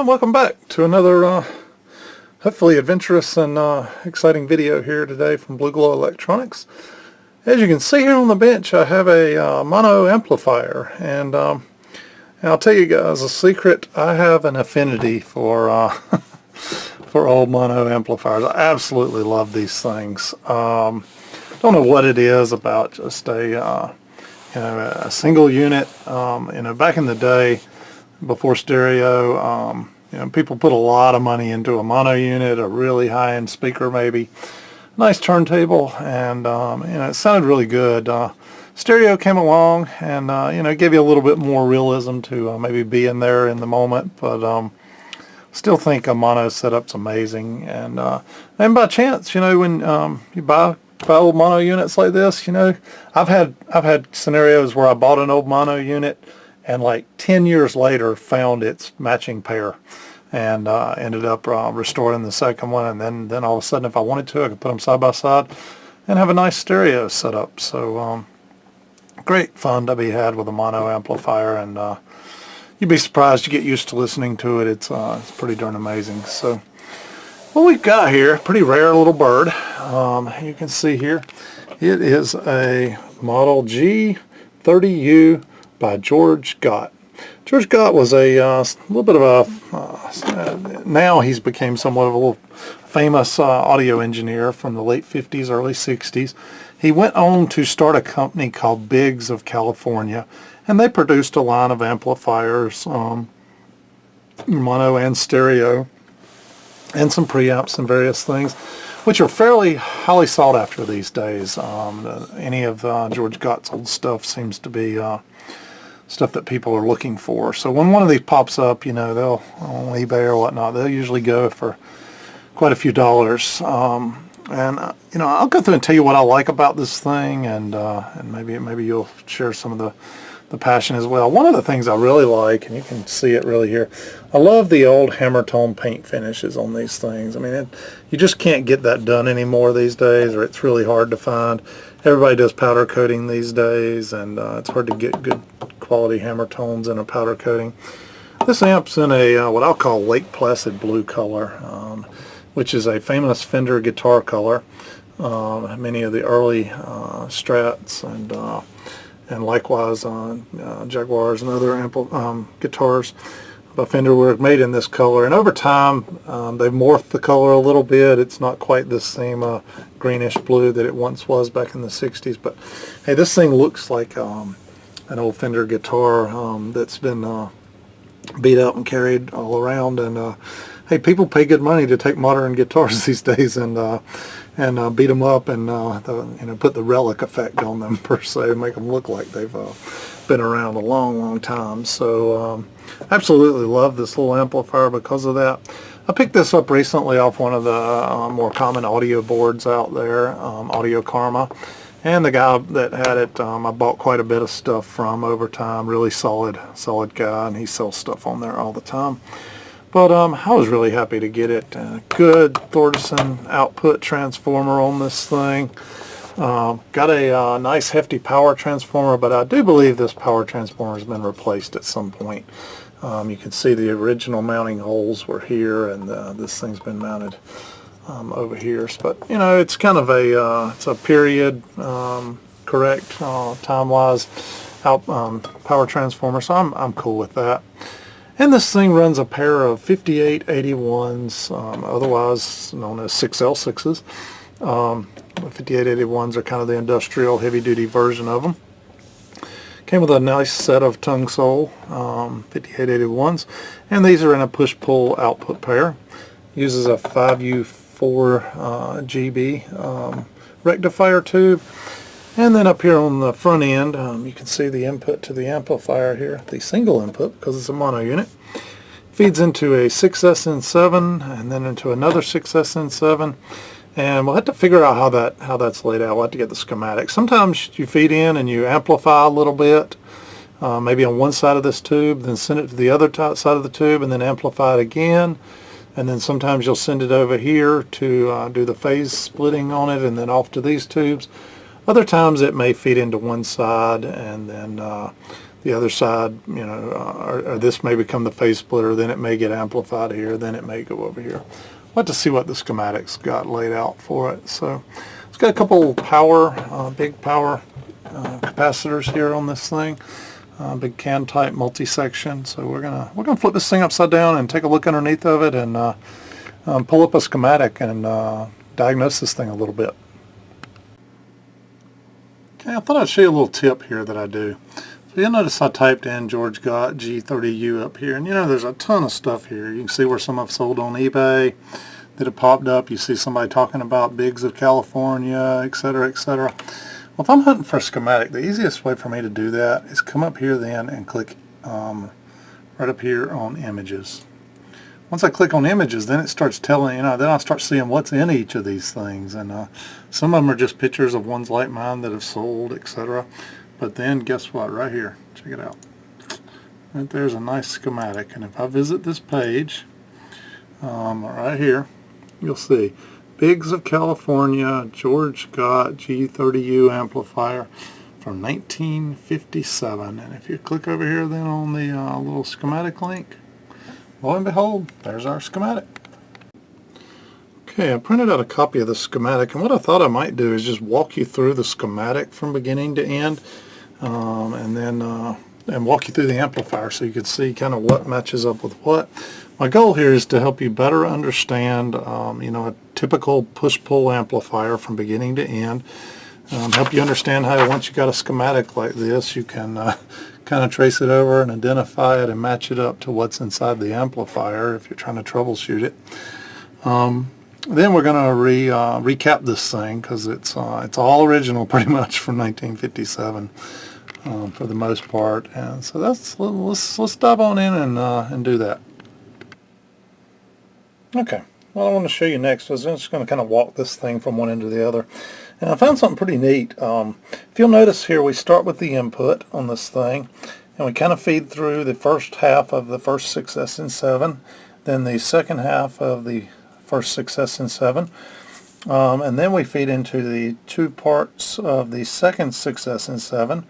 and welcome back to another hopefully adventurous and exciting video here today from Blue Glow Electronics. As you can see here on the bench, I have a mono amplifier, and I'll tell you guys a secret. I have an affinity for for old mono amplifiers. I absolutely love these things. Don't know what it is about just a single unit. Back in the day, before stereo, people put a lot of money into a mono unit, a really high-end speaker, maybe nice turntable, and it sounded really good. Stereo came along, and it gave you a little bit more realism to maybe be in there in the moment, but still think a mono setup's amazing. And by chance, when you buy old mono units like this, I've had scenarios where I bought an old mono unit and like 10 years later found its matching pair, and ended up restoring the second one, and then all of a sudden, if I wanted to, I could put them side by side and have a nice stereo setup. So great fun to be had with a mono amplifier, and you'd be surprised. You get used to listening to it. It's pretty darn amazing. So what we've got here, pretty rare little bird. You can see here, it is a model G30U by Gott. Gott was a little bit of a, now he's became somewhat of a little famous audio engineer from the late 50s, early 60s. He went on to start a company called Biggs of California, and they produced a line of amplifiers, mono and stereo, and some preamps and various things, which are fairly highly sought after these days. Any of Gott's old stuff seems to be stuff that people are looking for. So when one of these pops up, they'll on eBay or whatnot, they'll usually go for quite a few dollars. I'll go through and tell you what I like about this thing, and maybe you'll share some of the passion as well. One of the things I really like, and you can see it really here, I love the old hammer tone paint finishes on these things. I mean, you just can't get that done anymore these days, or it's really hard to find. Everybody does powder coating these days, and it's hard to get good quality hammer tones in a powder coating. This amp's in a what I'll call Lake Placid blue color, which is a famous Fender guitar color. Many of the early Strats and likewise Jaguars and other guitars by Fender were made in this color, and over time they've morphed the color a little bit. It's not quite the same greenish blue that it once was back in the 60s, but hey, this thing looks like an old Fender guitar that's been beat up and carried all around. And hey, people pay good money to take modern guitars these days and beat them up and put the relic effect on them per se, make them look like they've been around a long time. So absolutely love this little amplifier because of that. I picked this up recently off one of the more common audio boards out there, Audio Karma, and the guy that had it, I bought quite a bit of stuff from over time. Really solid guy, and he sells stuff on there all the time. But I was really happy to get it. Good Thordarson output transformer on this thing. Got a nice hefty power transformer, but I do believe this power transformer has been replaced at some point. You can see the original mounting holes were here, and this thing's been mounted over here. But it's kind of it's a period correct time-wise power transformer, so I'm cool with that. And this thing runs a pair of 5881s, otherwise known as 6L6s. 5881s are kind of the industrial heavy-duty version of them. Came with a nice set of tongue sole 5881s, and these are in a push-pull output pair. Uses a 5U4 GB rectifier tube. And then up here on the front end, you can see the input to the amplifier here, the single input, because it's a mono unit. Feeds into a 6SN7 and then into another 6SN7. And we'll have to figure out how that's laid out. We'll have to get the schematic. Sometimes you feed in and you amplify a little bit, maybe on one side of this tube, then send it to the other side of the tube, and then amplify it again. And then sometimes you'll send it over here to do the phase splitting on it, and then off to these tubes. Other times it may feed into one side and then the other side, you know, or this may become the phase splitter, then it may get amplified here, then it may go over here. We'll have to see what the schematics got laid out for it. So it's got a couple power, big power capacitors here on this thing. Big can type multi-section. So we're gonna flip this thing upside down and take a look underneath of it and pull up a schematic and diagnose this thing a little bit. Okay, I thought I'd show you a little tip here that I do. So you'll notice I typed in George Gott G30U up here, and you know there's a ton of stuff here. You can see where some I've sold on eBay that have popped up. You see somebody talking about Bigs of California, etc., etc. Well, if I'm hunting for a schematic, the easiest way for me to do that is come up here then and click right up here on images. Once I click on images, then it starts telling, you know, then I start seeing what's in each of these things. And some of them are just pictures of ones like mine that have sold, etc. But then guess what? Right here, check it out. Right there's a nice schematic. And if I visit this page, right here, you'll see Bigs of California, George Gott G30U amplifier from 1957. And if you click over here then on the little schematic link, lo and behold, there's our schematic. Okay, I printed out a copy of the schematic, and what I thought I might do is just walk you through the schematic from beginning to end, and then walk you through the amplifier so you can see kind of what matches up with what. My goal here is to help you better understand, you know, a typical push-pull amplifier from beginning to end. Help you understand how once you got a schematic like this, you can kind of trace it over and identify it and match it up to what's inside the amplifier if you're trying to troubleshoot it. Then we're going to recap this thing because it's all original pretty much from 1957 for the most part. And so let's dive on in and do that. Okay. What I want to show you next is I'm just going to kind of walk this thing from one end to the other. And I found something pretty neat. If you'll notice here, we start with the input on this thing, and we kind of feed through the first half of the first 6S7, then the second half of the first 6S7, and then we feed into the two parts of the second 6S7.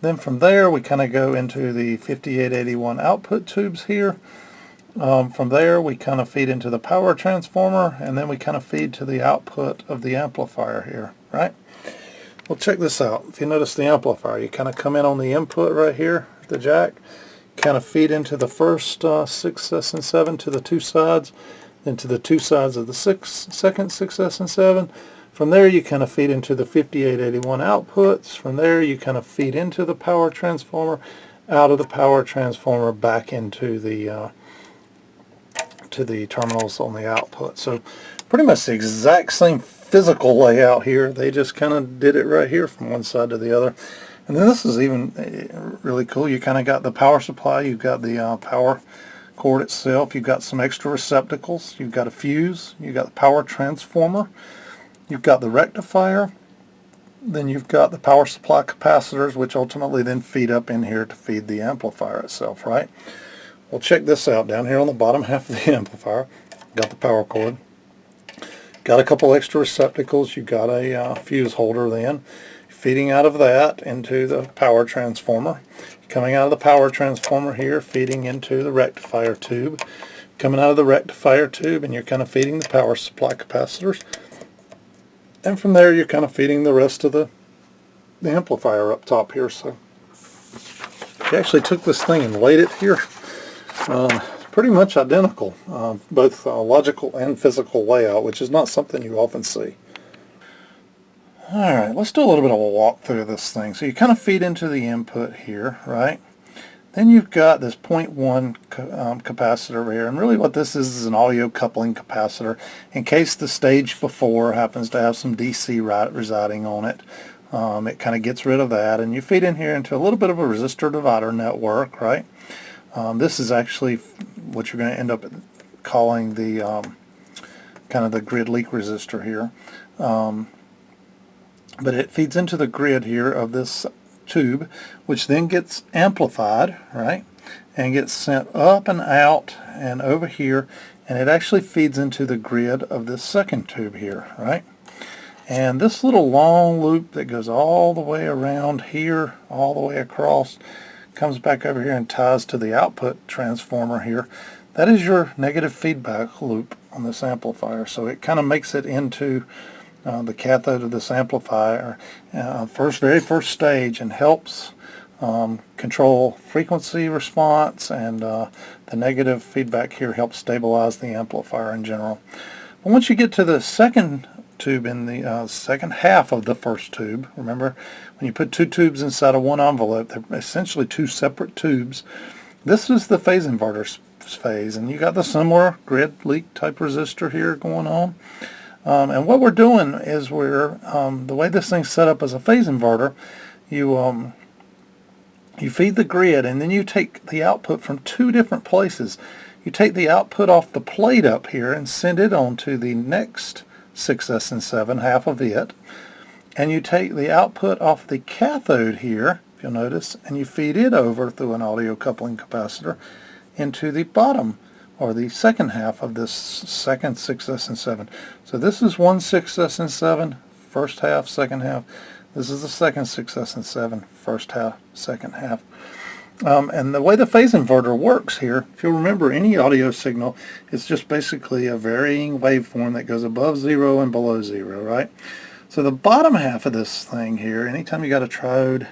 Then from there, we kind of go into the 5881 output tubes here. From there we kind of feed into the power transformer, and then we kind of feed to the output of the amplifier here, right? Well, check this out. If you notice the amplifier, you kind of come in on the input right here, the jack, kind of feed into the first 6S7 to the two sides, then to the two sides of the second 6S7. From there you kind of feed into the 5881 outputs. From there you kind of feed into the power transformer, out of the power transformer back into the to the terminals on the output. So pretty much the exact same physical layout here. They just kind of did it right here from one side to the other. And then this is even really cool. You kind of got the power supply, you've got the power cord itself, you've got some extra receptacles, you've got a fuse, you've got the power transformer, you've got the rectifier, then you've got the power supply capacitors, which ultimately then feed up in here to feed the amplifier itself, right? Well, check this out. Down here on the bottom half of the amplifier, got the power cord, got a couple extra receptacles, you got a fuse holder then, feeding out of that into the power transformer, coming out of the power transformer here, feeding into the rectifier tube, coming out of the rectifier tube, and you're kind of feeding the power supply capacitors, and from there you're kind of feeding the rest of the amplifier up top here. So I actually took this thing and laid it here. Pretty much identical, both logical and physical layout, which is not something you often see. Alright, let's do a little bit of a walk through this thing. So you kind of feed into the input here, right? Then you've got this 0.1 capacitor here, and really what this is an audio coupling capacitor in case the stage before happens to have some DC residing on it. It kind of gets rid of that, and you feed in here into a little bit of a resistor divider network, right? This is actually what you're going to end up calling the kind of the grid leak resistor here. But it feeds into the grid here of this tube, which then gets amplified, right, and gets sent up and out and over here, and it actually feeds into the grid of this second tube here, right? And this little long loop that goes all the way around here, all the way across, comes back over here and ties to the output transformer here. That is your negative feedback loop on this amplifier. So it kind of makes it into the cathode of this amplifier very first stage, and helps control frequency response, and the negative feedback here helps stabilize the amplifier in general. But once you get to the second tube in the second half of the first tube, remember when you put two tubes inside of one envelope, they're essentially two separate tubes. This is the phase inverter phase, and you got the similar grid leak type resistor here going on. And what we're doing is we're the way this thing's set up as a phase inverter, you feed the grid, and then you take the output from two different places. You take the output off the plate up here and send it on to the next 6S7, half of it, and you take the output off the cathode here, if you'll notice, and you feed it over through an audio coupling capacitor into the bottom, or the second half of this second 6S7. So this is one 6S7, first half, second half. This is the second 6S7, first half, second half. And the way the phase inverter works here, if you'll remember, any audio signal is just basically a varying waveform that goes above 0 and below 0, right? So the bottom half of this thing here, anytime you got a triode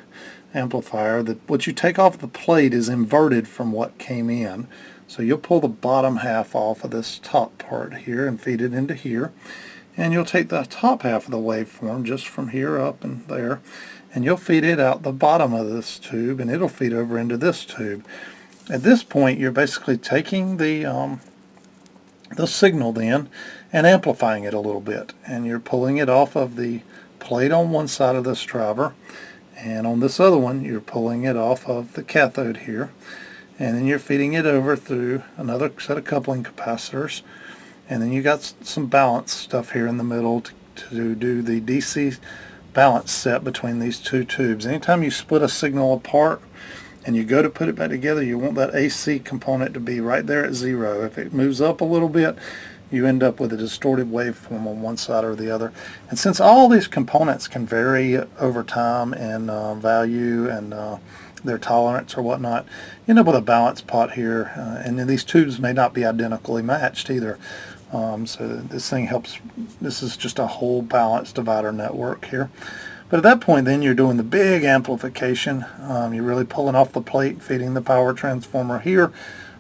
amplifier, what you take off the plate is inverted from what came in. So you'll pull the bottom half off of this top part here and feed it into here. And you'll take the top half of the waveform just from here up and there, and you'll feed it out the bottom of this tube, and it'll feed over into this tube. At this point, you're basically taking the signal then and amplifying it a little bit, and you're pulling it off of the plate on one side of this driver, and on this other one you're pulling it off of the cathode here, and then you're feeding it over through another set of coupling capacitors, and then you got some balance stuff here in the middle to do the DC balance set between these two tubes. Anytime you split a signal apart and you go to put it back together, you want that AC component to be right there at 0. If it moves up a little bit, you end up with a distorted waveform on one side or the other. And since all these components can vary over time in value and their tolerance or whatnot, you end up with a balance pot here, and then these tubes may not be identically matched either. So this thing helps. This is just a whole balance divider network here. But at that point then you're doing the big amplification. You're really pulling off the plate, feeding the power transformer here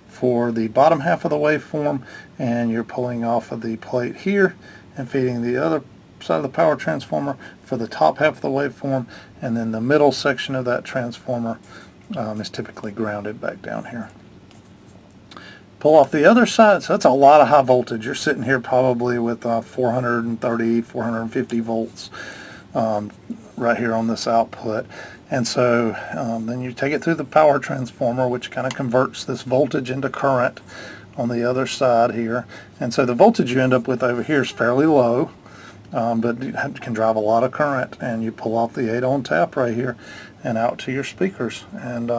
for the bottom half of the waveform, and you're pulling off of the plate here and feeding the other side of the power transformer for the top half of the waveform, and then the middle section of that transformer is typically grounded back down here. Pull off the other side, so that's a lot of high voltage. You're sitting here probably with 430, 450 volts right here on this output. And so then you take it through the power transformer, which kind of converts this voltage into current on the other side here. And so the voltage you end up with over here is fairly low, but it can drive a lot of current. And you pull off the 8-ohm tap right here and out to your speakers. And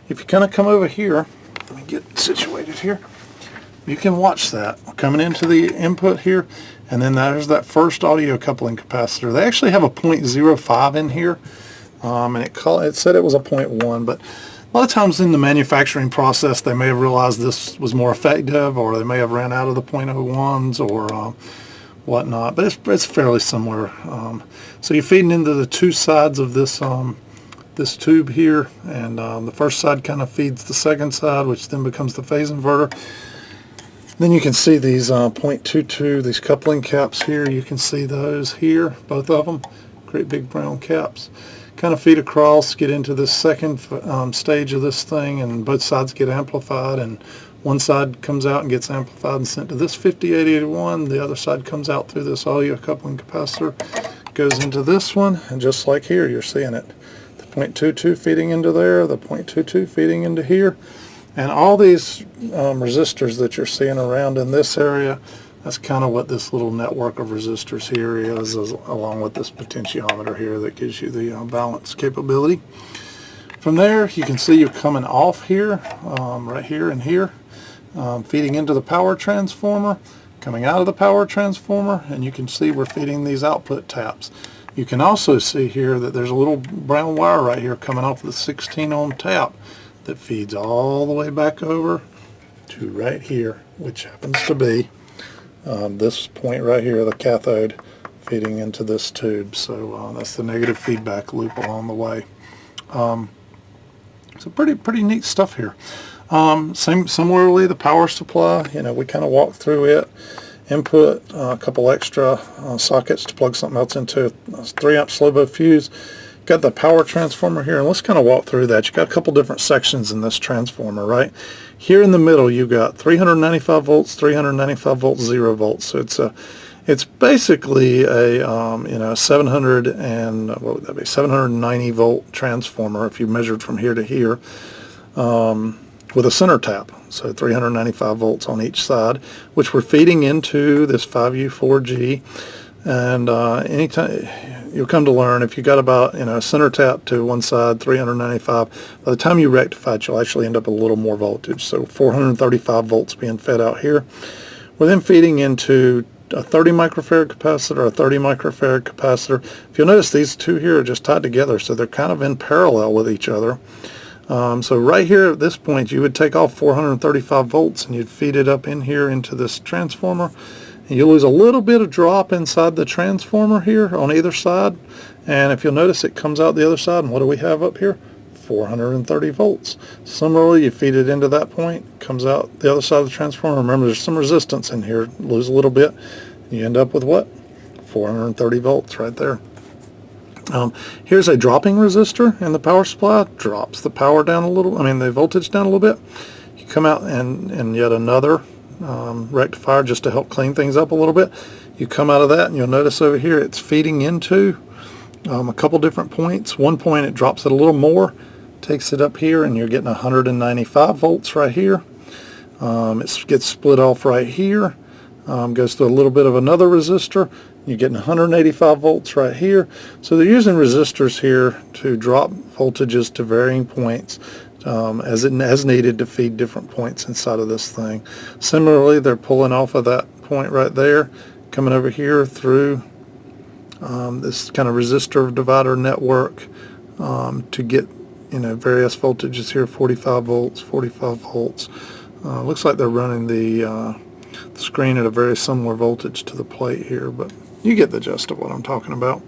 if you kind of come over here, let me get situated here. You can watch that coming into the input here, and then there's that first audio coupling capacitor. They actually have a 0.05 in here, and it said it was a 0.1, but a lot of times in the manufacturing process they may have realized this was more effective, or they may have ran out of the 0.01s or whatnot, but it's fairly similar. So you're feeding into the two sides of this this tube here, and the first side kind of feeds the second side, which then becomes the phase inverter. Then you can see these 0.22, these coupling caps here. You can see those here, both of them, great big brown caps. Kind of feed across, get into this second stage of this thing, and both sides get amplified, and one side comes out and gets amplified and sent to this 5881. The other side comes out through this audio coupling capacitor, goes into this one, and just like here, you're seeing it. 0.22 feeding into there, the 0.22 feeding into here, and all these resistors that you're seeing around in this area, that's kind of what this little network of resistors here is, along with this potentiometer here that gives you the balance capability. From there you can see you're coming off here, right here and here, feeding into the power transformer, coming out of the power transformer, and you can see we're feeding these output taps. You can also see here that there's a little brown wire right here coming off the 16 ohm tap that feeds all the way back over to right here, which happens to be this point right here, the cathode, feeding into this tube. So that's the negative feedback loop along the way. So pretty neat stuff here. Similarly, the power supply, we kind of walked through it. Input, a couple extra sockets to plug something else into, a 3-amp slow-bow fuse. Got the power transformer here, and let's kind of walk through that. You got a couple different sections in this transformer, right? Here in the middle, you've got 395 volts, 395 volts, 0 volts. So it's basically a 790 volt transformer if you measured from here to here, with a center tap. So 395 volts on each side, which we're feeding into this 5U4G. And anytime you'll come to learn, if you got about a center tap to one side, 395, by the time you rectify it, you'll actually end up with a little more voltage. So 435 volts being fed out here. We're then feeding into a 30 microfarad capacitor, a 30 microfarad capacitor. If you'll notice, these two here are just tied together, so they're kind of in parallel with each other. So right here at this point, you would take off 435 volts and you'd feed it up in here into this transformer. And you'll lose a little bit of drop inside the transformer here on either side. And if you'll notice, it comes out the other side. And what do we have up here? 430 volts. Similarly, you feed it into that point, comes out the other side of the transformer. Remember, there's some resistance in here. Lose a little bit. You end up with what? 430 volts right there. Here's a dropping resistor in the power supply. Drops the power down a little, the voltage down a little bit. You come out and yet another rectifier just to help clean things up a little bit. You come out of that and you'll notice over here it's feeding into a couple different points. One point it drops it a little more, takes it up here, and you're getting 195 volts right here. It gets split off right here, goes through a little bit of another resistor. You're getting 185 volts right here. So they're using resistors here to drop voltages to varying points as needed to feed different points inside of this thing. Similarly, they're pulling off of that point right there, coming over here through this kind of resistor divider network to get various voltages here, 45 volts, 45 volts. Looks like they're running the screen at a very similar voltage to the plate here, but you get the gist of what I'm talking about.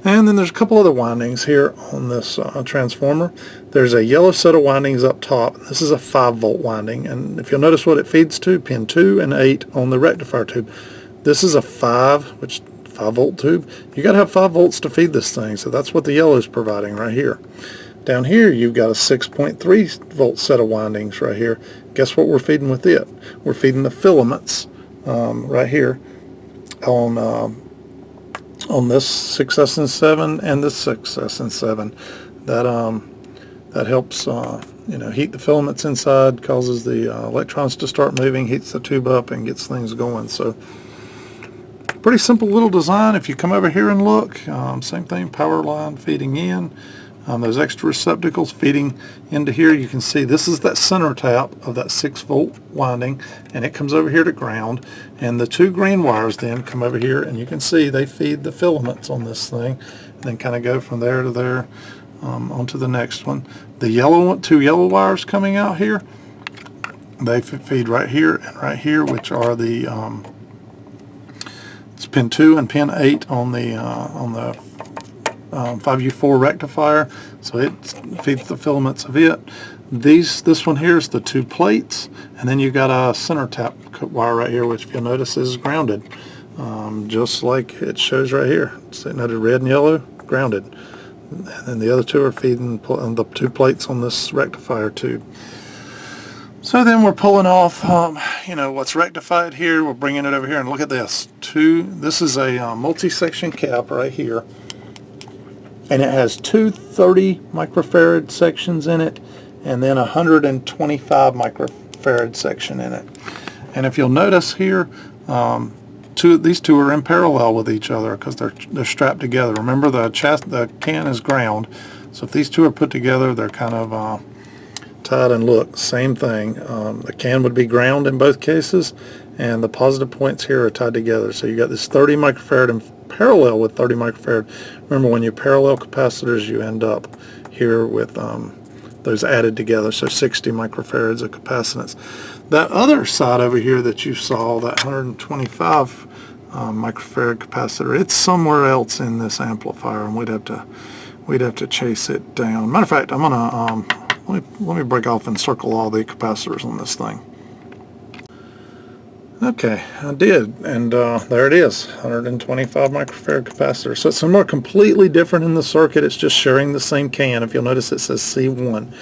And then there's a couple other windings here on this transformer. There's a yellow set of windings up top. This is a 5-volt winding, and if you'll notice what it feeds to, pin 2 and 8 on the rectifier tube. This is a 5-volt tube. You got to have 5 volts to feed this thing, so that's what the yellow is providing right here. Down here you've got a 6.3 volt set of windings right here. Guess what we're feeding with it? We're feeding the filaments right here on this 6SN7 and this 6SN7. That helps heat the filaments inside, causes the electrons to start moving, heats the tube up, and gets things going. So pretty simple little design. If you come over here and look, same thing, power line feeding in. Those extra receptacles feeding into here. You can see this is that center tap of that 6-volt winding, and it comes over here to ground, and the two green wires then come over here, and you can see they feed the filaments on this thing, and then kind of go from there to there onto the next one. The two yellow wires coming out here, they feed right here and right here, which are the it's pin 2 and pin 8 on the 5U4 rectifier, so it feeds the filaments of it. This one here is the two plates, and then you've got a center tap wire right here, which if you'll notice is grounded, just like it shows right here. It's noted red and yellow, grounded. And then the other two are feeding the two plates on this rectifier tube. So then we're pulling off, what's rectified here. We're bringing it over here, and look at this. This is a multi-section cap right here. And it has two 30 microfarad sections in it, and then 125 microfarad section in it. And if you'll notice here, these two are in parallel with each other because they're strapped together. Remember, the can is ground, so if these two are put together, they're kind of tied. And look, same thing. The can would be ground in both cases, and the positive points here are tied together. So you got this 30 microfarad parallel with 30 microfarad. Remember, when you parallel capacitors, you end up here with those added together, so 60 microfarads of capacitance. That other side over here that you saw, that 125 microfarad capacitor, it's somewhere else in this amplifier, and we'd have to chase it down. Matter of fact, I'm gonna let me break off and circle all the capacitors on this thing. Okay, I did, and there it is, 125 microfarad capacitor. So it's somewhere completely different in the circuit. It's just sharing the same can. If you'll notice, it says C1,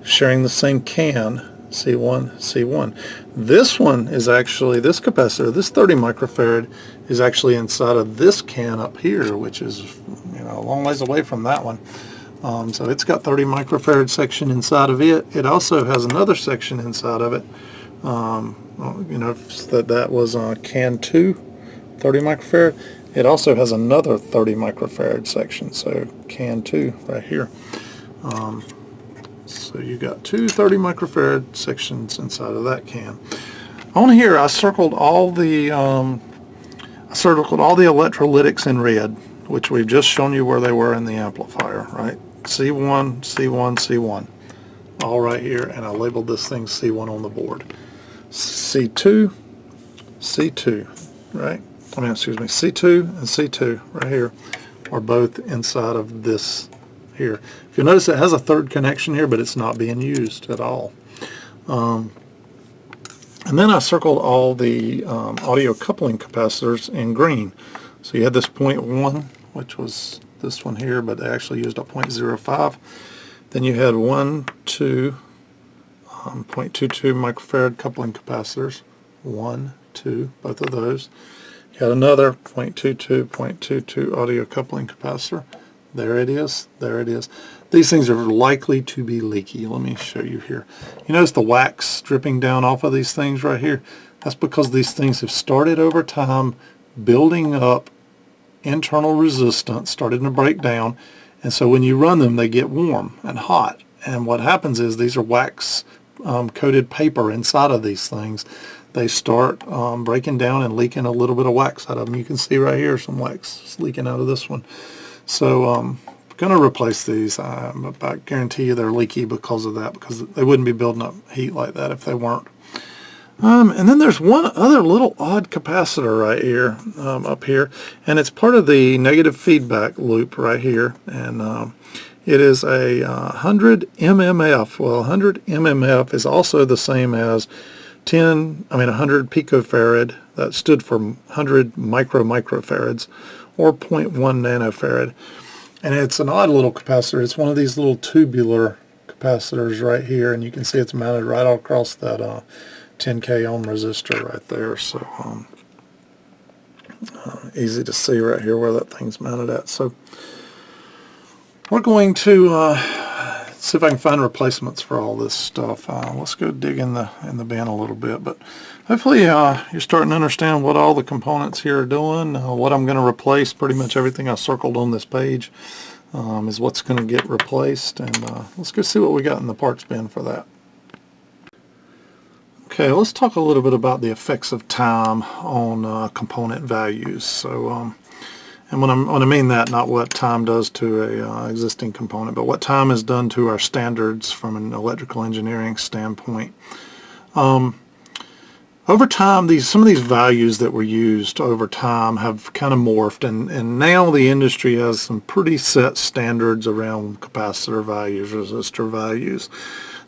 sharing the same can, C1, C1. This one is actually, this capacitor, this 30 microfarad, is actually inside of this can up here, which is, you know, a long ways away from that one. So it's got 30 microfarad section inside of it. It also has another section inside of it. You know, that was can 2, 30 microfarad. It also has another 30 microfarad section, so can 2 right here. So you got two 30 microfarad sections inside of that can. On here, I circled all the electrolytics in red, which we've just shown you where they were in the amplifier, right? C1, C1, C1, all right here, and I labeled this thing C1 on the board. C2, C2, right? I mean, excuse me, C2 and C2 right here are both inside of this here. If you'll notice, it has a third connection here, but it's not being used at all. And then I circled all the audio coupling capacitors in green. So you had this 0.1, which was this one here, but they actually used a 0.05. Then you had 1, 2, 0.22 microfarad coupling capacitors. 1, 2, both of those. You had another 0.22, 0.22 audio coupling capacitor. There it is. There it is. These things are likely to be leaky. Let me show you here. You notice the wax dripping down off of these things right here? That's because these things have started over time building up internal resistance, starting to break down, and so when you run them, they get warm and hot. And what happens is these are wax coated paper inside of these things. They start breaking down and leaking a little bit of wax out of them. You can see right here some wax leaking out of this one. So I'm going to replace these. I guarantee you they're leaky because of that, because they wouldn't be building up heat like that if they weren't. And then there's one other little odd capacitor right here, up here, and it's part of the negative feedback loop right here, and it is a 100 mmF. Well, 100 mmF is also the same as 100 picofarad. That stood for 100 microfarads, or 0.1 nanofarad. And it's an odd little capacitor. It's one of these little tubular capacitors right here, and you can see it's mounted right all across that 10K ohm resistor right there. So easy to see right here where that thing's mounted at. So we're going to see if I can find replacements for all this stuff. Let's go dig in the bin a little bit, but hopefully you're starting to understand what all the components here are doing. What I'm going to replace, pretty much everything I circled on this page is what's going to get replaced, and let's go see what we got in the parts bin for that. Okay, let's talk a little bit about the effects of time on component values. So and when I mean that, not what time does to a existing component, but what time has done to our standards from an electrical engineering standpoint. Over time, some of these values that were used over time have kind of morphed, and now the industry has some pretty set standards around capacitor values, resistor values.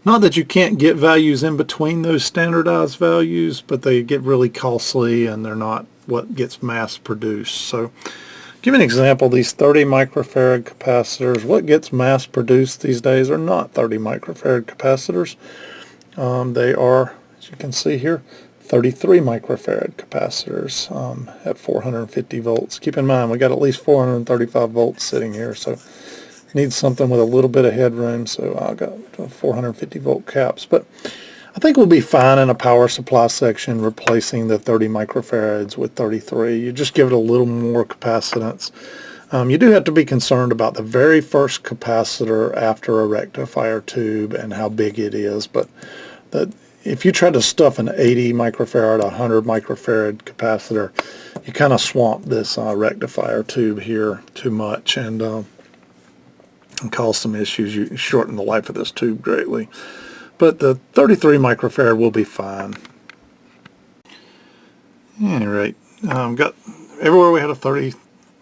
Not that you can't get values in between those standardized values, but they get really costly and they're not what gets mass produced. So give an example, these 30 microfarad capacitors, what gets mass produced these days are not 30 microfarad capacitors. They are, as you can see here, 33 microfarad capacitors at 450 volts. Keep in mind, we got at least 435 volts sitting here, so need something with a little bit of headroom, so I got 450 volt caps. But I think we'll be fine in a power supply section replacing the 30 microfarads with 33. You just give it a little more capacitance. You do have to be concerned about the very first capacitor after a rectifier tube and how big it is, but if you try to stuff an 80 microfarad, 100 microfarad capacitor, you kind of swamp this rectifier tube here too much, and cause some issues. You shorten the life of this tube greatly. But the 33 microfarad will be fine. At any rate, got everywhere we had a 30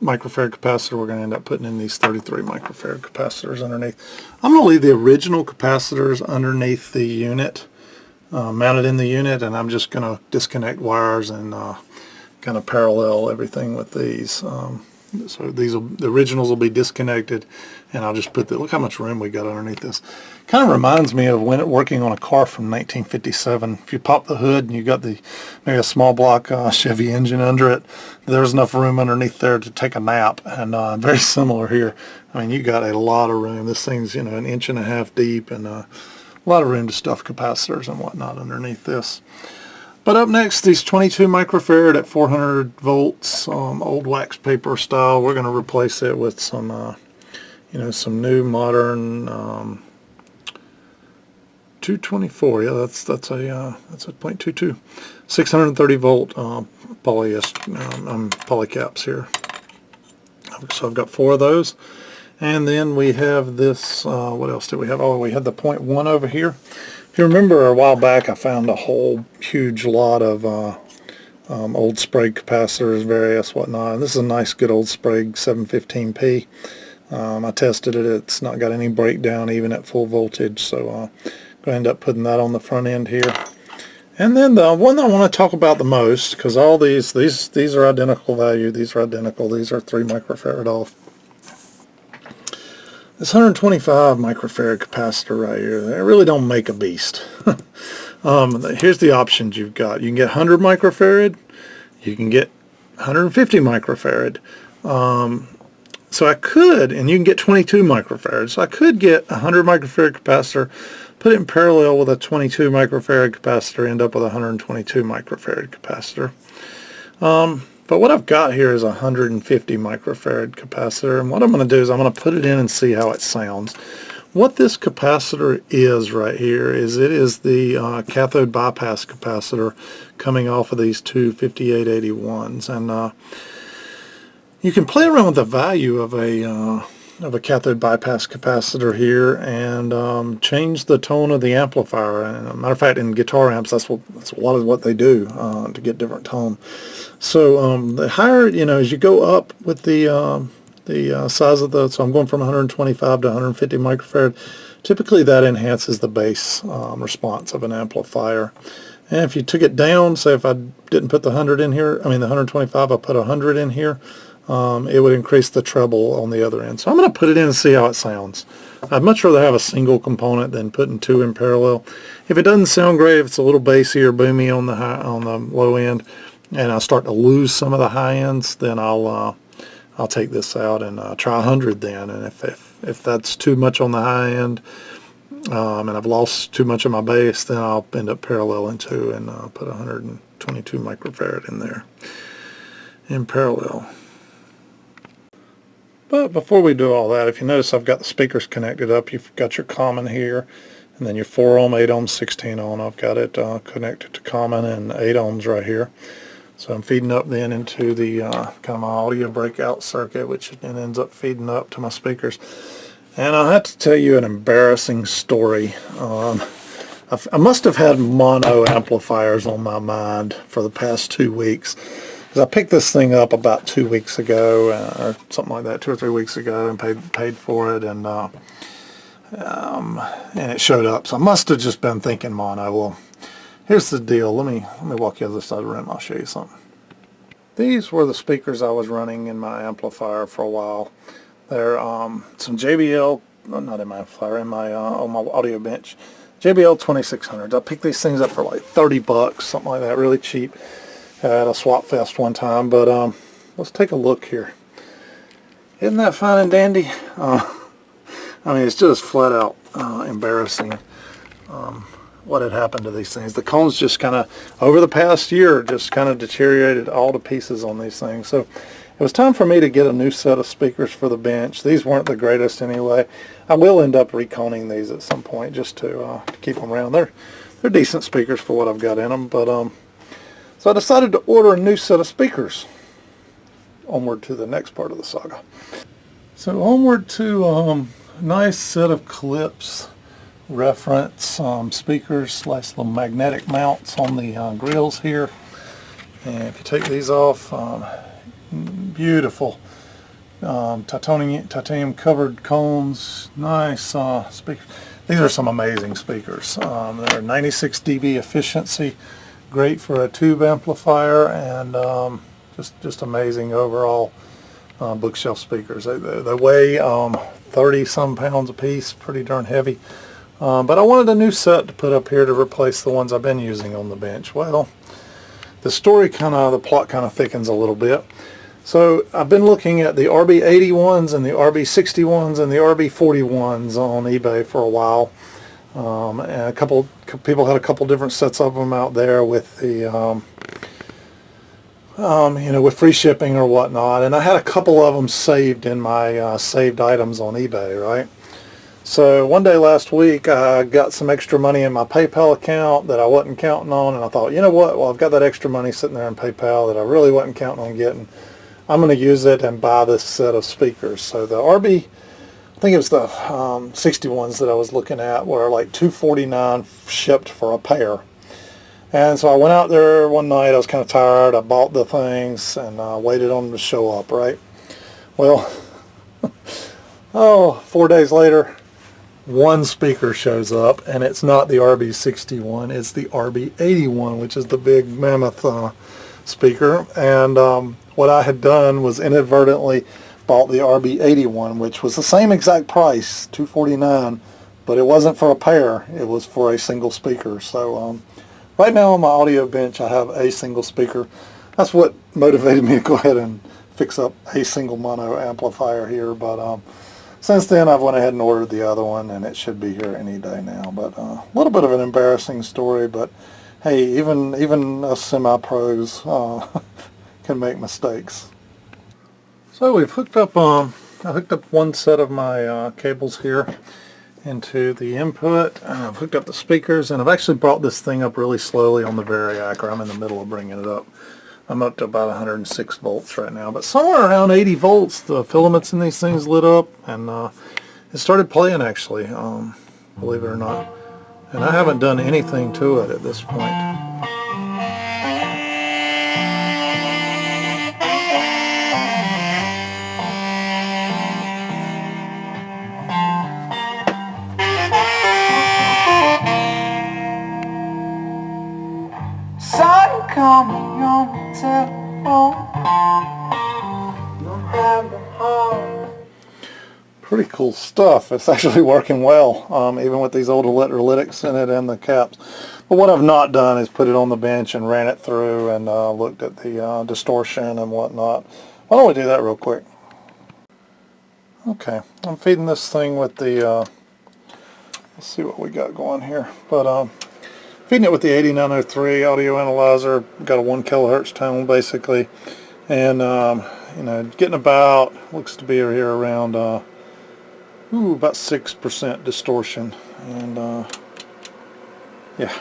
microfarad capacitor, we're going to end up putting in these 33 microfarad capacitors underneath. I'm going to leave the original capacitors underneath the unit, mounted in the unit, and I'm just going to disconnect wires and kind of parallel everything with these. So the originals will be disconnected, and I'll just put look how much room we got underneath this. Kind of reminds me of when working on a car from 1957. If you pop the hood and you got maybe a small block Chevy engine under it, there's enough room underneath there to take a nap. And very similar here. I mean, you got a lot of room. This thing's, an 1.5 inches deep, and a lot of room to stuff capacitors and whatnot underneath this. But up next, these 22 microfarad at 400 volts, old wax paper style. We're going to replace it with some, some new modern 224. Yeah, that's a 0.22, 630 volt polycaps here. So I've got 4 of those, and then we have this. What else did we have? Oh, we had the 0.1 over here. If you remember, a while back I found a whole huge lot of old Sprague capacitors, various whatnot. And this is a nice good old Sprague 715P. I tested it. It's not got any breakdown even at full voltage, so I'm going to end up putting that on the front end here. And then the one I want to talk about the most, because all these are identical value. These are identical. These are 3 microfarad off. This 125 microfarad capacitor right here, they really don't make a beast. Here's the options you've got. You can get 100 microfarad, you can get 150 microfarad. So I could, and you can get 22 microfarad. So I could get a 100 microfarad capacitor, put it in parallel with a 22 microfarad capacitor, end up with a 122 microfarad capacitor. But what I've got here is a 150 microfarad capacitor, and what I'm going to do is I'm going to put it in and see how it sounds. What this capacitor is right here is it is the cathode bypass capacitor coming off of these two 5881s, and you can play around with the value of a cathode bypass capacitor here and change the tone of the amplifier. And as a matter of fact, in guitar amps, that's a lot of what they do to get different tone. So the higher, as you go up with the size of so I'm going from 125 to 150 microfarad. Typically, that enhances the bass response of an amplifier. And if you took it down, say if I didn't put the 100 in here, the 125, I put 100 in here. It would increase the treble on the other end. So I'm going to put it in and see how it sounds. I'd much rather have a single component than putting 2 in parallel. If it doesn't sound great, if it's a little bassy or boomy on the low end, and I start to lose some of the high ends, then I'll take this out and try 100 then. And if that's too much on the high end, and I've lost too much of my bass, then I'll end up paralleling 2 and put 122 microfarad in there in parallel. But before we do all that, if you notice I've got the speakers connected up. You've got your common here, and then your 4 ohm, 8 ohm, 16 ohm. I've got it connected to common and 8 ohms right here. So I'm feeding up then into the kind of my audio breakout circuit, which then ends up feeding up to my speakers. And I have to tell you an embarrassing story. I must have had mono amplifiers on my mind for the past 2 weeks. I picked this thing up about 2 weeks ago, or something like that, 2 or 3 weeks ago, and paid for it, and it showed up. So I must have just been thinking mono. Well, here's the deal. Let me walk you to the other side of the room. I'll show you something. These were the speakers I was running in my amplifier for a while. They're some JBL, not in my amplifier, in my on my audio bench, JBL 2600s. I picked these things up for like $30, something like that, really cheap. At a swap fest one time, but let's take a look here. Isn't that fine and dandy? It's just flat out embarrassing what had happened to these things. The cones just kind of, over the past year, just kind of deteriorated all to pieces on these things. So it was time for me to get a new set of speakers for the bench. These weren't the greatest anyway. I will end up reconing these at some point just to keep them around. They're they're decent speakers for what I've got in them. But so I decided to order a new set of speakers. Onward to the next part of the saga. So onward to a nice set of clips, reference speakers, nice little magnetic mounts on the grills here. And if you take these off, beautiful titanium covered cones, nice speakers. These are some amazing speakers. They're 96 dB efficiency, great for a tube amplifier, and just amazing overall bookshelf speakers. They weigh 30 some pounds a piece, pretty darn heavy. But I wanted a new set to put up here to replace the ones I've been using on the bench. Well, the plot kind of thickens a little bit. So I've been looking at the RB81s and the RB61s and the RB41s on eBay for a while. And a couple people had a couple different sets of them out there with the with free shipping or whatnot, and I had a couple of them saved in my saved items on eBay, right? So one day last week I got some extra money in my PayPal account that I wasn't counting on, and I thought, you know what, well, I've got that extra money sitting there in PayPal that I really wasn't counting on getting. I'm going to use it and buy this set of speakers. So the I think it was the 61s that I was looking at, were like $249 shipped for a pair. And so I went out there one night, I was kind of tired, I bought the things and waited on them to show up, right? Well, 4 days later, one speaker shows up, and it's not the RB61, it's the RB81, which is the big mammoth speaker. And what I had done was inadvertently bought the RB81, which was the same exact price, $249, but it wasn't for a pair, it was for a single speaker. So right now on my audio bench I have a single speaker. That's what motivated me to go ahead and fix up a single mono amplifier here, but since then I've went ahead and ordered the other one, and it should be here any day now. But a little bit of an embarrassing story, but hey, even us semi-pros can make mistakes. So we've hooked up, I hooked up one set of my cables here into the input, and I've hooked up the speakers, and I've actually brought this thing up really slowly on the variac, or I'm in the middle of bringing it up. I'm up to about 106 volts right now, but somewhere around 80 volts the filaments in these things lit up, and it started playing actually, believe it or not, and I haven't done anything to it at this point. Sun coming on the telephone. Don't have the heart. Pretty cool stuff. It's actually working well, even with these old electrolytics in it and the caps. But what I've not done is put it on the bench and ran it through and looked at the distortion and whatnot. Why don't we do that real quick? Okay, I'm feeding this thing with the, let's see what we got going here. But feeding it with the 8903 audio analyzer. Got a 1 kilohertz tone basically, and getting about, looks to be here around about 6% distortion. And yeah,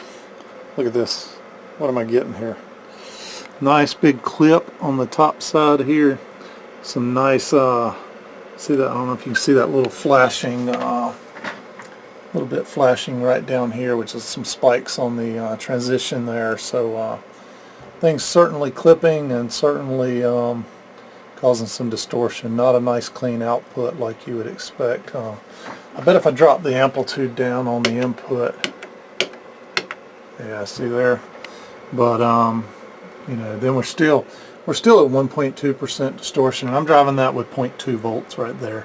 look at this. What am I getting here? Nice big clip on the top side here. Some nice see that? I don't know if you can see that little flashing. Little bit flashing right down here, which is some spikes on the transition there. So things certainly clipping and certainly causing some distortion. Not a nice clean output like you would expect. I bet if I drop the amplitude down on the input, yeah, see there. But then we're still at 1.2% distortion. And I'm driving that with 0.2 volts right there,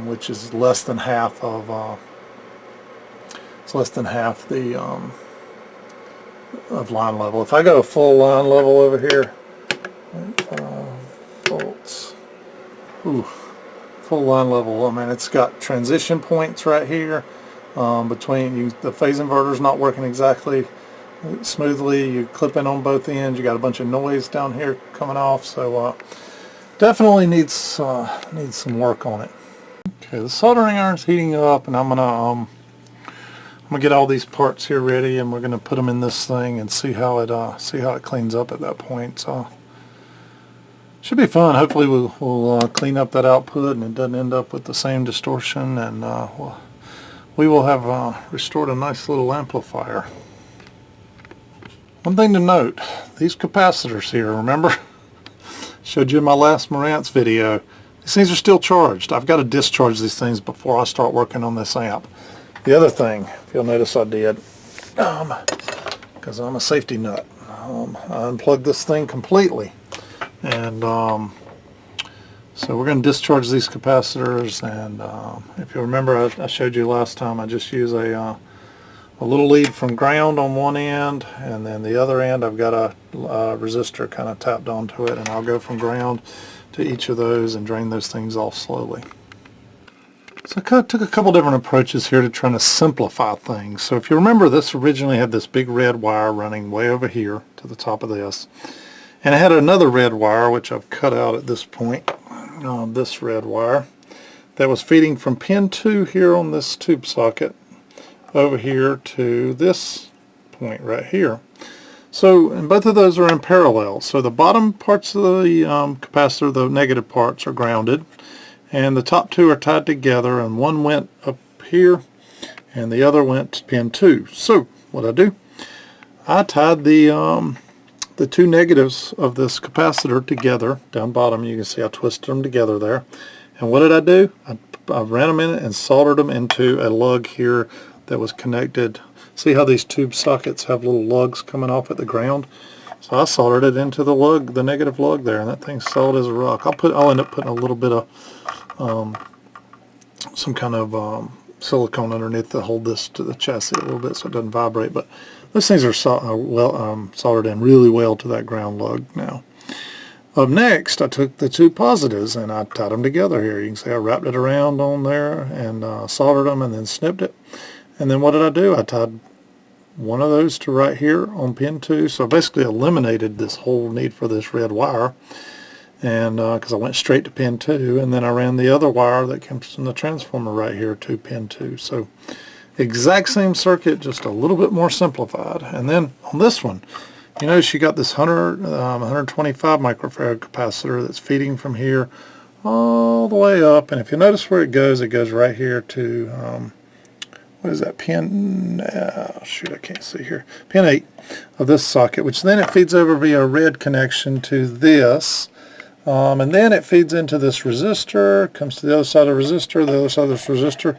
which is less than half of. It's less than half the of line level. If I go full line level over here, 5 volts. Ooh, full line level. I mean, it's got transition points right here between you. The phase inverter's not working exactly smoothly. You clip in on both ends. You got a bunch of noise down here coming off. So definitely needs some work on it. Okay, the soldering iron's heating up, and I'm gonna get all these parts here ready, and we're gonna put them in this thing and see how it cleans up at that point. So should be fun. Hopefully we'll clean up that output and it doesn't end up with the same distortion, and we will have restored a nice little amplifier. One thing to note, these capacitors here, remember? Showed you in my last Marantz video. These things are still charged. I've got to discharge these things before I start working on this amp. The other thing, if you'll notice I did, because I'm a safety nut, I unplugged this thing completely. And so we're going to discharge these capacitors, and if you remember, I showed you last time, I just use a little lead from ground on one end, and then the other end I've got a resistor kind of tapped onto it, and I'll go from ground to each of those and drain those things off slowly. So I kind of took a couple different approaches here to trying to simplify things. So if you remember, this originally had this big red wire running way over here to the top of this, and it had another red wire, which I've cut out at this point, this red wire, that was feeding from pin 2 here on this tube socket over here to this point right here. So, and both of those are in parallel. So the bottom parts of the capacitor, the negative parts, are grounded, and the top two are tied together, and one went up here and the other went to pin 2. So what I do, I tied the two negatives of this capacitor together down bottom. You can see I twisted them together there. And what did I do? I ran them in and soldered them into a lug here that was connected. See how these tube sockets have little lugs coming off at the ground? So I soldered it into the lug, the negative lug there, and that thing's solid as a rock. I'll end up putting a little bit of some kind of silicone underneath to hold this to the chassis a little bit so it doesn't vibrate. But those things are soldered in really well to that ground lug now. Up next, I took the two positives and I tied them together here. You can see I wrapped it around on there and soldered them and then snipped it. And then what did I do? I tied one of those to right here on pin 2. So I basically eliminated this whole need for this red wire, and because I went straight to pin 2, and then I ran the other wire that comes from the transformer right here to pin 2. So exact same circuit, just a little bit more simplified. And then on this one, you notice you got this 125 microfarad capacitor that's feeding from here all the way up, and if you notice where it goes right here to what is that, pin, shoot, I can't see here, pin 8 of this socket, which then it feeds over via a red connection to this, and then it feeds into this resistor, comes to the other side of the resistor, the other side of this resistor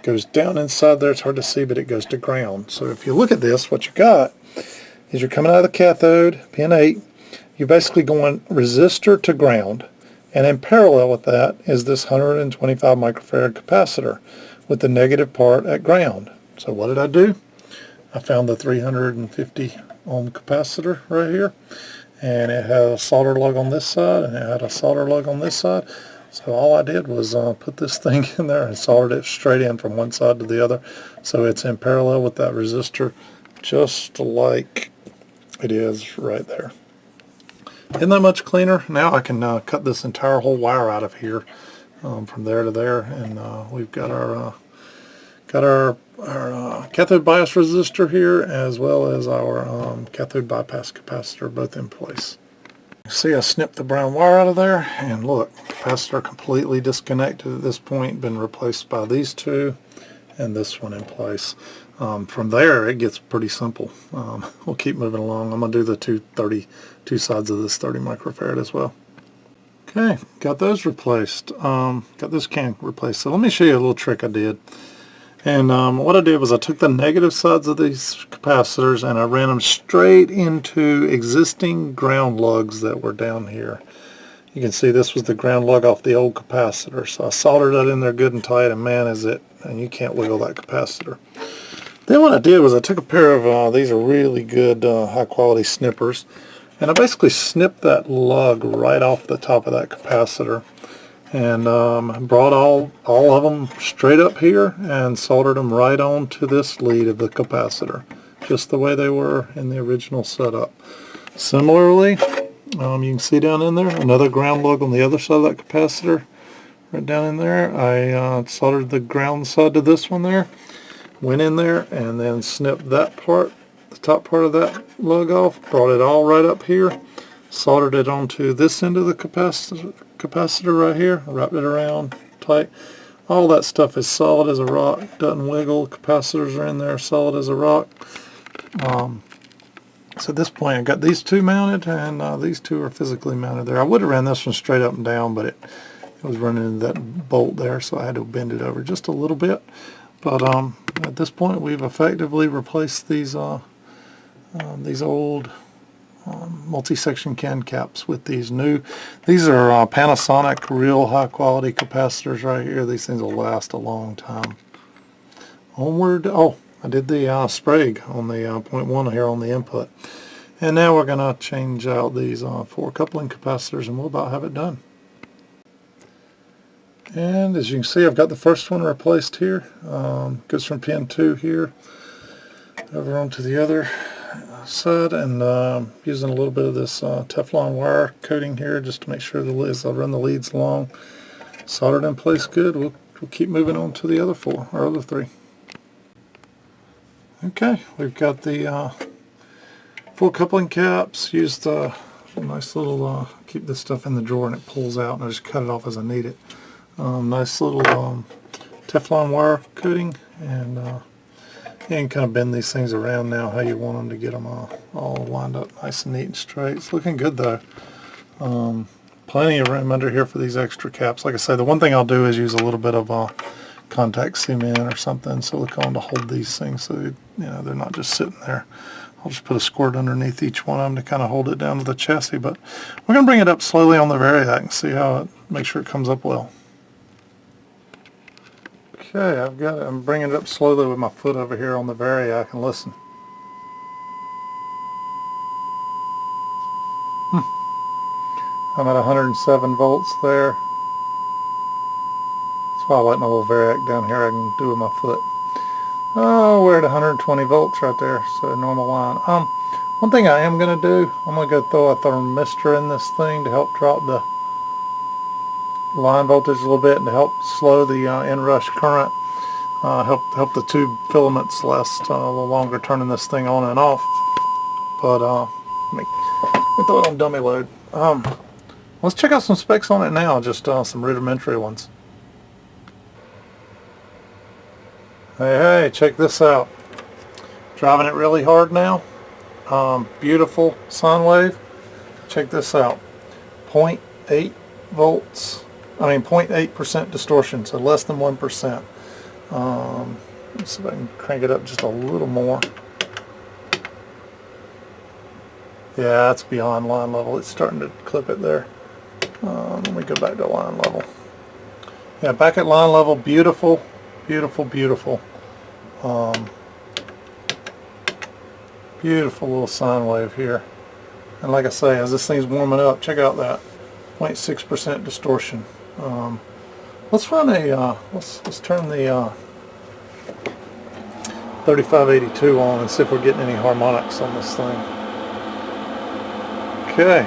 goes down inside there. It's hard to see, but it goes to ground. So if you look at this, what you got is you're coming out of the cathode, pin 8, you're basically going resistor to ground, and in parallel with that is this 125 microfarad capacitor with the negative part at ground. So what did I do? I found the 350 ohm capacitor right here, and it had a solder lug on this side and it had a solder lug on this side. So all I did was put this thing in there and soldered it straight in from one side to the other, so it's in parallel with that resistor, just like it is right there. Isn't that much cleaner? Now I can cut this entire whole wire out of here from there to there, and we've got our cathode bias resistor here, as well as our cathode bypass capacitor, both in place. See, I snipped the brown wire out of there, and look, capacitor completely disconnected at this point, been replaced by these two and this one in place. From there it gets pretty simple. We'll keep moving along. I'm going to do the two sides of this 30 microfarad as well. Okay, got those replaced. Got this can replaced. So let me show you a little trick I did. And what I did was I took the negative sides of these capacitors and I ran them straight into existing ground lugs that were down here. You can see this was the ground lug off the old capacitor. So I soldered that in there good and tight, and man is it, and you can't wiggle that capacitor. Then what I did was I took a pair of, these are really good high quality snippers, and I basically snipped that lug right off the top of that capacitor, and brought all of them straight up here and soldered them right on to this lead of the capacitor, just the way they were in the original setup. Similarly, you can see down in there another ground lug on the other side of that capacitor, right down in there. I soldered the ground side to this one there, went in there and then snipped that part, the top part of that lug off, brought it all right up here, soldered it onto this end of the capacitor right here, wrapped it around tight. All that stuff is solid as a rock, doesn't wiggle. Capacitors are in there solid as a rock. So at this point I got these two mounted, and these two are physically mounted there. I would have ran this one straight up and down, but it was running into that bolt there, so I had to bend it over just a little bit. But at this point we've effectively replaced these old multi-section can caps with these new. These are Panasonic real high quality capacitors right here. These things will last a long time. Onward. Oh, I did the Sprague on the 0.1 here on the input, and now we're gonna change out these 4 coupling capacitors, and we'll about have it done. And as you can see, I've got the first one replaced here. Goes from pin 2 here over onto the other side, and using a little bit of this Teflon wire coating here just to make sure the leads, I'll run the leads along, soldered in place good. We'll keep moving on to the other 4 or other 3. Okay, we've got the 4 coupling caps. Used a nice little keep this stuff in the drawer and it pulls out, and I just cut it off as I need it. Nice little Teflon wire coating, and you can kind of bend these things around now how you want them to get them all lined up nice and neat and straight. It's looking good though. Plenty of room under here for these extra caps. Like I say, the one thing I'll do is use a little bit of contact cement or something, silicone, to hold these things so they're not just sitting there. I'll just put a squirt underneath each one of them to kind of hold it down to the chassis. But we're going to bring it up slowly on the Variac and see how it, make sure it comes up well. Okay, I've got it. I'm bringing it up slowly with my foot over here on the Variac, and listen. I'm at 107 volts there. That's why I like my little Variac down here. I can do with my foot. Oh, we're at 120 volts right there, so normal line. One thing I am going to do, I'm going to go throw a thermistor in this thing to help drop the line voltage a little bit and to help slow the inrush current. Help the tube filaments last a little longer turning this thing on and off. But let me throw it on dummy load. Let's check out some specs on it now, just some rudimentary ones. Hey, check this out. Driving it really hard now. Beautiful sine wave. Check this out. 0.8 volts. 0.8% distortion, so less than 1%. Let's see if I can crank it up just a little more. Yeah, it's beyond line level. It's starting to clip it there. Let me go back to line level. Yeah, back at line level. Beautiful, beautiful, beautiful. Beautiful little sine wave here. And like I say, as this thing's warming up, check out that 0.6% distortion. Let's run a let's turn the 3582 on and see if we're getting any harmonics on this thing. Okay,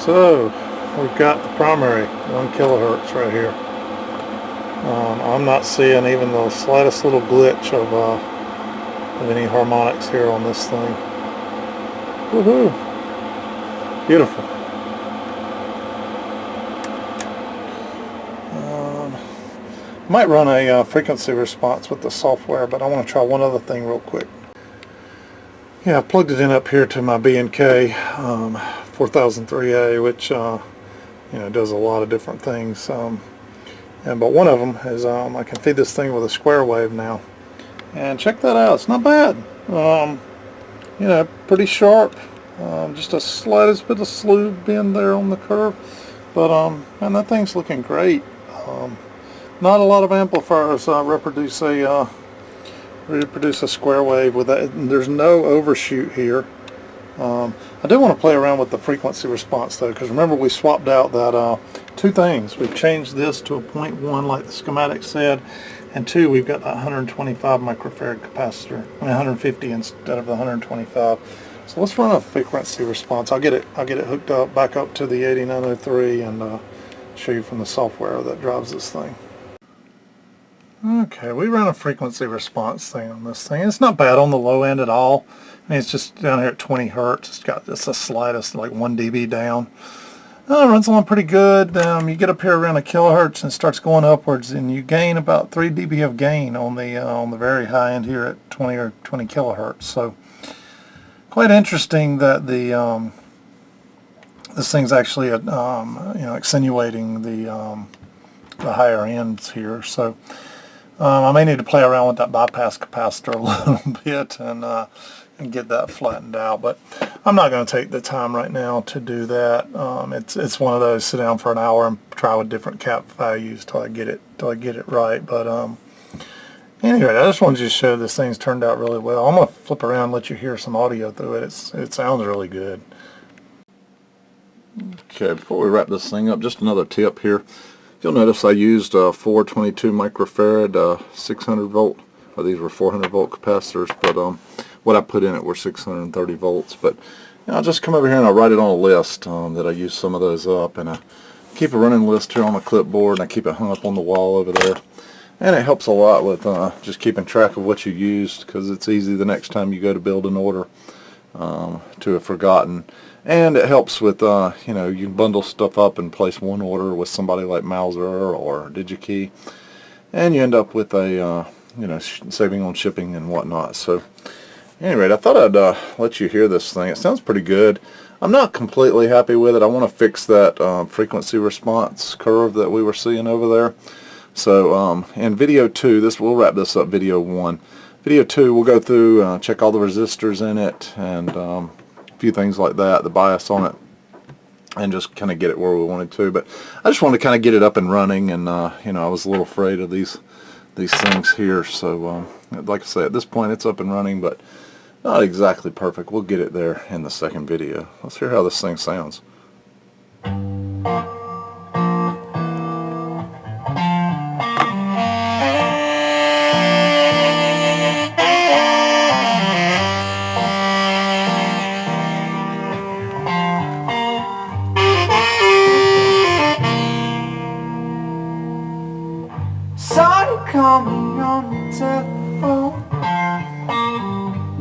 so we've got the primary 1 kilohertz right here. I'm not seeing even the slightest little glitch of any harmonics here on this thing. Woohoo! Beautiful. Might run a frequency response with the software, but I want to try one other thing real quick. Yeah, I plugged it in up here to my B&K 4003A, which does a lot of different things. But one of them is I can feed this thing with a square wave now, and check that out. It's not bad. Pretty sharp. Just a slightest bit of slew bend there on the curve, but man, that thing's looking great. Not a lot of amplifiers reproduce a square wave with that. There's no overshoot here. I do want to play around with the frequency response though, because remember we swapped out that 2 things. We've changed this to a 0.1 like the schematic said, and 2, we've got that 125 microfarad capacitor, 150 instead of the 125. So let's run a frequency response. I'll get it hooked up back up to the 8903 and show you from the software that drives this thing. Okay, we run a frequency response thing on this thing. It's not bad on the low end at all. I mean, it's just down here at 20 hertz. It's got just the slightest, like 1 dB down. It runs along pretty good. You get up here around a kilohertz and it starts going upwards, and you gain about 3 dB of gain on the very high end here at 20 kilohertz. So quite interesting that the this thing's actually accentuating the higher ends here. So I may need to play around with that bypass capacitor a little bit and get that flattened out, but I'm not going to take the time right now to do that. It's one of those sit down for an hour and try with different cap values till I get it right. But anyway, I just wanted to show this thing's turned out really well. I'm going to flip around and let you hear some audio through it. It sounds really good. Okay, before we wrap this thing up, just another tip here. You'll notice I used 422 microfarad 600 volt. Well, these were 400 volt capacitors, but what I put in it were 630 volts. But I'll just come over here and I'll write it on a list that I use some of those up, and I keep a running list here on my clipboard, and I keep it hung up on the wall over there. And it helps a lot with just keeping track of what you used, because it's easy the next time you go to build an order to have forgotten. And it helps with, you can bundle stuff up and place one order with somebody like Mauser or DigiKey, and you end up with a, saving on shipping and whatnot. So, anyway, I thought I'd let you hear this thing. It sounds pretty good. I'm not completely happy with it. I want to fix that frequency response curve that we were seeing over there. So, in video 2, we'll wrap this up, video 1. Video 2, we'll go through, check all the resistors in it, and few things like that, the bias on it, and just kind of get it where we wanted to. But I just wanted to kind of get it up and running, and I was a little afraid of these things here. So like I say, at this point it's up and running, but not exactly perfect. We'll get it there in the second video. Let's hear how this thing sounds. Saw you coming on the telephone.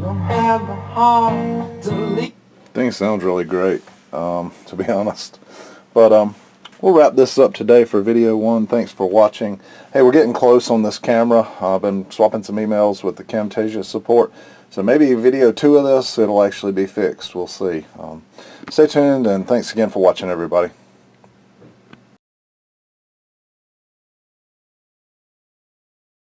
Don't have the heart to leave. Thing sounds really great, to be honest. But we'll wrap this up today for video 1. Thanks for watching. Hey, we're getting close on this camera. I've been swapping some emails with the Camtasia support, so maybe video 2 of this, it'll actually be fixed. We'll see. Stay tuned, and thanks again for watching, everybody.